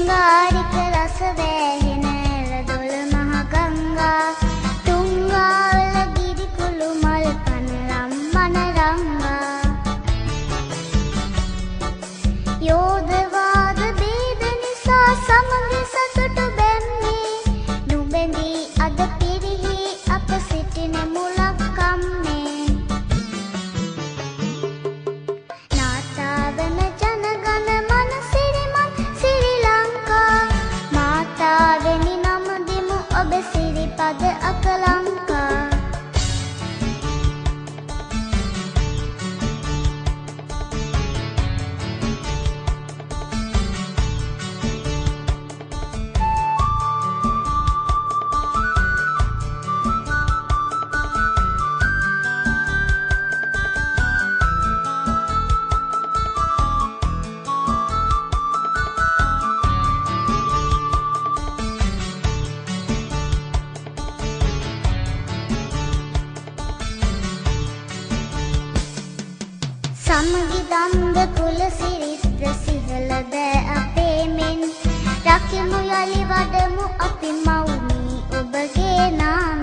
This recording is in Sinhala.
සිංගාරික රස වැහෙන එළදොළ මහ ගංගා තුංගාවල ගිරි කුළු මල් පන රම්මන රංගා යෝධවාද බේද නිසා සමග සතුට බැම්මේ නුඹෙඳී අද පිරිහි අප සිටින මුලක් කම්මේ නාතාවන ජනගණ මන සිරිමත් ශ්‍රී ලංකා මාතාවෙනි නම දෙමු ඔබ සිරිපද අකලංකා සමගි දම්ද කුල සිරිත් ප්‍රසිහල දෑ අපේ මෙන් රකිමු යලි වඩමු අපි මව්මී ඔබගේ නාම